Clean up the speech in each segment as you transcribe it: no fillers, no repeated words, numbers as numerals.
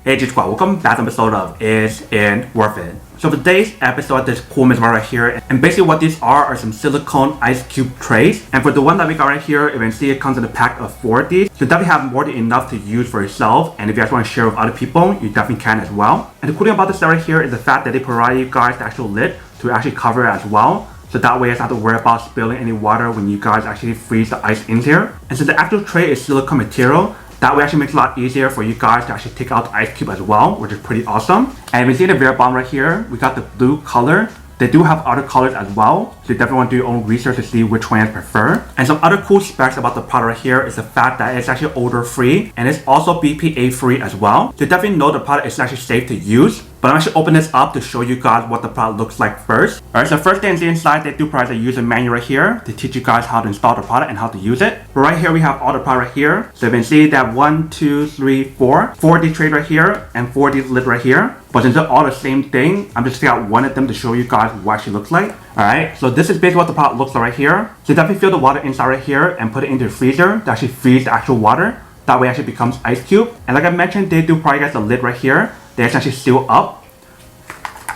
Hey G-Squad, welcome back to an episode of Is It Worth It? So for today's episode, this cool mitzvah right here, and basically what these are some silicone ice cube trays. And for the one that we got right here, you can see it comes in a pack of 4 of these. So you definitely have more than enough to use for yourself, and if you guys want to share with other people, you definitely can as well. And the cool thing about this right here is the fact that they provide you guys the actual lid to actually cover it as well. So that way you don't have to worry about spilling any water when you guys actually freeze the ice in here. And since the actual tray is silicone material, that way actually makes it a lot easier for you guys to actually take out the ice cube as well, which is pretty awesome. And we see the very bottom right here, we got the blue color. They do have other colors as well, so you definitely want to do your own research to see which one you prefer. And some other cool specs about the product right here is the fact that it's actually odor free and it's also BPA free as well. So you definitely know the product is actually safe to use. But I'm actually opening this up to show you guys what the product looks like first. Alright, so first thing inside, they do provide a user manual right here to teach you guys how to install the product and how to use it. But right here we have all the product right here. So you can see that 1, 2, 3, 4 4D trays right here and 4D lid right here. But since they're all the same thing, I'm just taking out one of them to show you guys what it actually looks like. Alright, so this is basically what the product looks like right here. So you definitely fill the water inside right here and put it into the freezer to actually freeze the actual water. That way it actually becomes ice cube. And like I mentioned, they do provide you guys a lid right here. They actually seal up.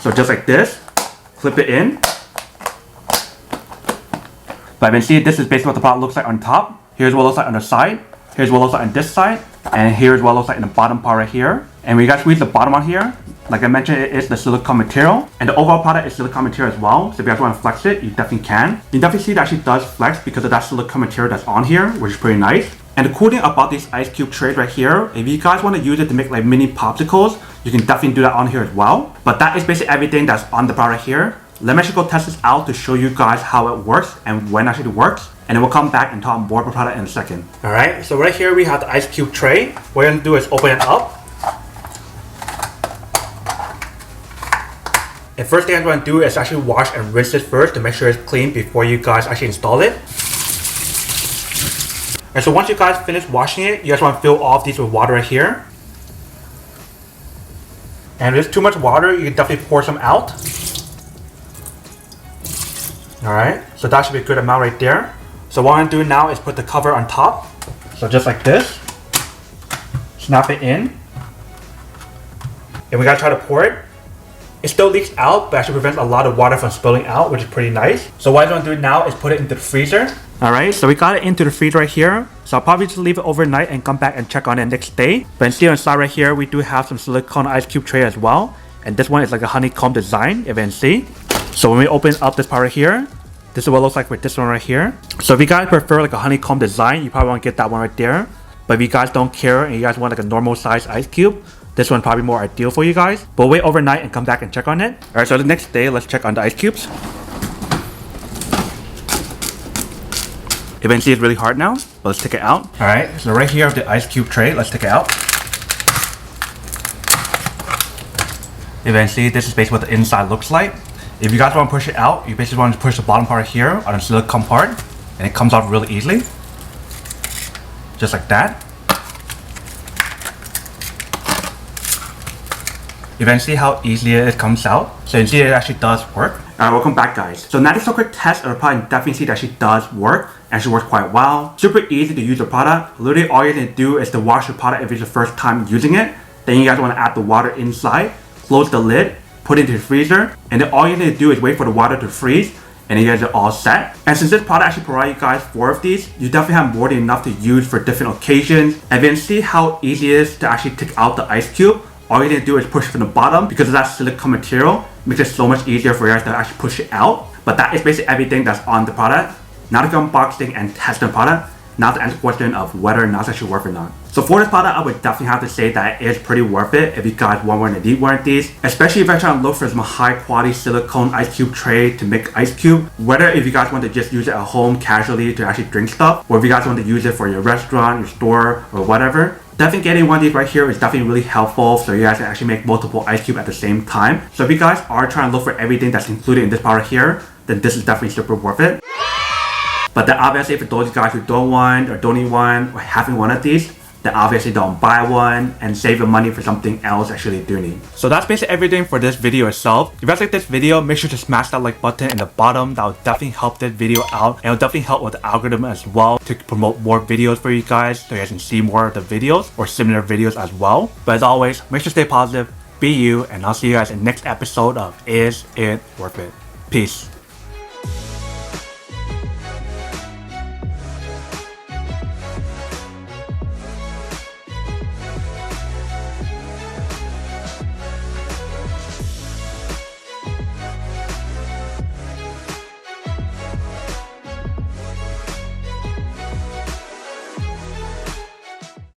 So just like this, clip it in. But you can see this is basically what the product looks like on top. Here's what it looks like on the side. Here's what it looks like on this side. And here's what it looks like in the bottom part right here. And when you guys squeeze the bottom on here, like I mentioned, it is the silicone material. And the overall product is silicone material as well. So if you guys want to flex it, you definitely can. You definitely see that actually does flex because of that silicone material that's on here, which is pretty nice. And the cool thing about these ice cube trays right here, if you guys want to use it to make like mini popsicles, you can definitely do that on here as well. But that is basically everything that's on the product right here. Let me actually go test this out to show you guys how it works and when it actually works. And then we'll come back and talk more about the product in a second. Alright, so right here we have the ice cube tray. What we're going to do is open it up. And first thing I'm going to do is actually wash and rinse it first to make sure it's clean before you guys actually install it. And so once you guys finish washing it, you guys want to fill all of these with water right here. And if there's too much water, you can definitely pour some out. Alright, so that should be a good amount right there. So what I'm going to do now is put the cover on top. So just like this. Snap it in. And we gotta try to pour it. It still leaks out, but actually prevents a lot of water from spilling out, which is pretty nice. So what I'm going to do now is put it into the freezer. Alright, so we got it into the freezer right here. So I'll probably just leave it overnight and come back and check on it next day. But instead inside right here, we do have some silicone ice cube tray as well. And this one is like a honeycomb design, if you can see. So when we open up this part right here, this is what it looks like with this one right here. So if you guys prefer like a honeycomb design, you probably want to get that one right there. But if you guys don't care and you guys want like a normal size ice cube, this one probably more ideal for you guys. But wait overnight and come back and check on it. Alright, so the next day, let's check on the ice cubes. You can see it's really hard now, but let's take it out. Alright, so right here of the ice cube tray, let's take it out. You can see this is basically what the inside looks like. If you guys want to push it out, you basically want to push the bottom part here on the silicone part, and it comes off really easily. Just like that. You can see how easily it comes out. So you can see it actually does work. Alright, welcome back guys. So now this is a quick test of the product, definitely see that actually does work. Actually works quite well. Super easy to use the product. Literally all you need to do is to wash the product if it's your first time using it. Then you guys want to add the water inside, close the lid, put it into the freezer, and then all you need to do is wait for the water to freeze, and you guys are all set. And since this product actually provides you guys 4 of these, you definitely have more than enough to use for different occasions. And then see how easy it is to actually take out the ice cube. All you need to do is push from the bottom because of that silicone material. Makes it so much easier for you guys to actually push it out. But that is basically everything that's on the product. Now to go unboxing and test the product. Now to answer the question of whether or not it's actually worth it or not. So for this product, I would definitely have to say that it is pretty worth it if you guys want one of these warranties. Especially if you're trying to look for some high quality silicone ice cube tray to make ice cube. Whether if you guys want to just use it at home casually to actually drink stuff, or if you guys want to use it for your restaurant, your store, or whatever. Definitely getting one of these right here is definitely really helpful so you guys can actually make multiple ice cube at the same time. So if you guys are trying to look for everything that's included in this product here, then this is definitely super worth it. But then obviously for those guys who don't want or don't need one or having one of these, then obviously don't buy one and save your money for something else actually do need. So that's basically everything for this video itself. If you guys like this video, make sure to smash that like button in the bottom. That will definitely help this video out, and it'll definitely help with the algorithm as well to promote more videos for you guys so you guys can see more of the videos or similar videos as well. But as always, make sure to stay positive, be you, and I'll see you guys in the next episode of Is It Worth It? Peace.